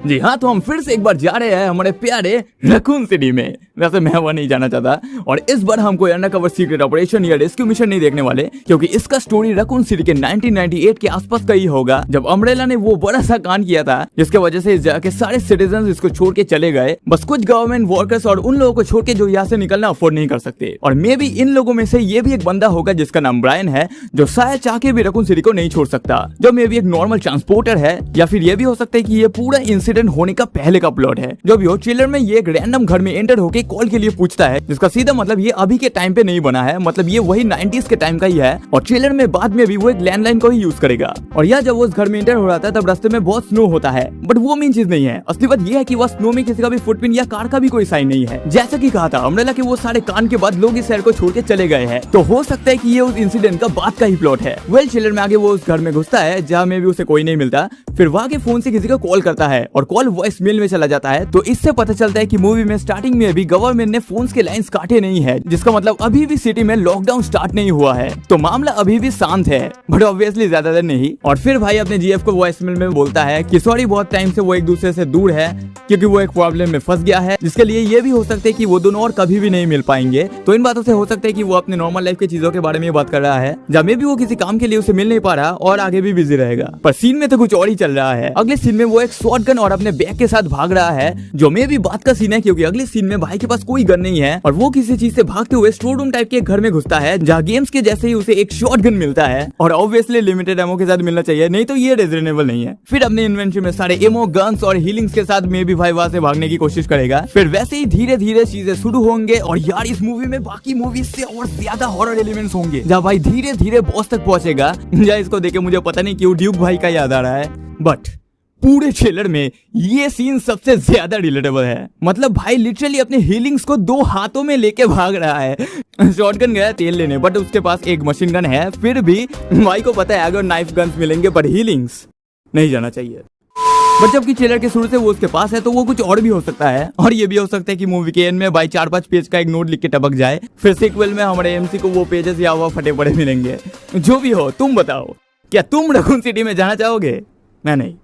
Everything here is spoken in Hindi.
जी हाँ, तो हम फिर से एक बार जा रहे हैं हमारे प्यारे रकून सिटी में। वैसे मैं वहाँ नहीं जाना चाहता, और इस बार हम कोई अंडरकवर सीक्रेट ऑपरेशन या रेस्क्यू मिशन नहीं देखने वाले, क्योंकि इसका स्टोरी रकून सिटी के 1998 के आसपास का ही होगा, जब अम्ब्रेला ने वो बड़ा सा कांड किया था जिसके वजह से इस जगह के सारे सिटीजन इसको छोड़ के चले गए। बस कुछ गवर्नमेंट वर्कर्स और उन लोगों को छोड़ के जो यहाँ से निकलना अफोर्ड नहीं कर सकते। और मे भी इन लोगों में से ये भी एक बंदा होगा जिसका नाम ब्रायन है, जो शायद चाह के भी रकून सिटी को नहीं छोड़ सकता, जो मे भी एक नॉर्मल ट्रांसपोर्टर है, या फिर ये भी हो सकता है कि ये पूरा इंसिडेंट होने का पहले का प्लॉट है। जो भी हो, ट्रेलर में ये एक रैंडम घर में एंटर होके कॉल के लिए पूछता है, जिसका सीधा मतलब ये अभी के टाइम पे नहीं बना है, मतलब ये वही 90s के टाइम का ही है। और ट्रेलर में बाद में भी वो एक लैंडलाइन को ही यूज करेगा। और यह जब वो उस घर में एंटर हो रहा था तब रास्ते में बहुत स्नो होता है, बट वो मेन चीज नहीं है। असली बात ये है कि वह स्नो में किसी का भी फुटप्रिंट या कार का भी कोई साइन नहीं है। जैसा कि कहा था अम्ब्रेला के वो सारे कांड के बाद लोग इस शहर को छोड़ के चले गए हैं, तो हो सकता है कि ये उस इंसिडेंट का बाद का ही प्लॉट है। वेल, ट्रेलर में आगे वो उस घर में घुसता है जहाँ में भी उसे कोई नहीं मिलता, फिर वहाँ के फोन से किसी को कॉल करता है और कॉल वॉइस मेल में चला जाता है। तो इससे पता चलता है कि मूवी में स्टार्टिंग में भी गवर्नमेंट ने फोन्स के लाइंस काटे नहीं है, जिसका मतलब अभी भी सिटी में लॉकडाउन स्टार्ट नहीं हुआ है, तो मामला अभी भी शांत है, बट ऑब्वियसली ज्यादा देर नहीं। और फिर भाई अपने जीएफ को वॉइस मेल में बोलता है कि सॉरी, बहुत टाइम से वो एक दूसरे से दूर है क्योंकि वो एक प्रॉब्लम में फंस गया है, जिसके लिए ये भी हो सकता है कि वो दोनों और कभी भी नहीं मिल पाएंगे। तो इन बातों से हो सकता है कि वो अपने नॉर्मल लाइफ की चीजों के बारे में बात कर रहा है, जब में भी वो किसी काम के लिए उसे मिल नहीं पा रहा और आगे भी बिजी रहेगा। पर सीन में तो कुछ और ही चल रहा है। अगले सीन में वो एक शॉटगन और अपने बैग के साथ भाग रहा है, जो में भी बात का सीन है, क्योंकि अगले सीन में भाई के पास कोई गन नहीं है और वो किसी चीज से भागते हुए स्टोर रूम टाइप के घर में घुसता है, जहाँ गेम्स के जैसे ही उसे एक शॉटगन मिलता है, और ऑब्वियसली लिमिटेड एमो के साथ मिलना चाहिए, नहीं तो ये रीजनेबल नहीं है। फिर अपने इन्वेंटरी में सारे एमो, गन्स और हीलिंग्स के साथ में भी भाई वहां से भागने की कोशिश करेगा। फिर वैसे ही धीरे धीरे चीजें शुरू होंगे, और यार इस मूवी में बाकी मूवीज से और ज्यादा हॉरर एलिमेंट्स होंगे, जहाँ भाई धीरे धीरे बॉस तक पहुंचेगा। जहाँ इसको देखे मुझे पता नहीं क्यों ड्यूक भाई का याद आ रहा है, बट पूरे ट्रेलर में ये सीन सबसे ज्यादा रिलेटेबल है। मतलब भाई लिटरली अपने हीलिंग्स को 2 हाथों में लेके भाग रहा है। शॉटगन गया तेल लेने, बट उसके पास एक मशीन गन है, फिर भी भाई को पता है अगर नाइफ गन्स मिलेंगे पर हीलिंग्स नहीं जाना चाहिए। बट जबकि ट्रेलर के शुरू से वो उसके पास है, तो वो कुछ और भी हो सकता है। और ये भी हो सकता है कि मूवी के एंड में भाई 4-5 पेज का एक नोट लिख के टपक जाए, फिर सीक्वल में हमारे एमसी को वो पेजेस या हुआ फटे पड़े मिलेंगे। जो भी हो, तुम बताओ, क्या तुम रकून सिटी में जाना चाहोगे? मैं नहीं।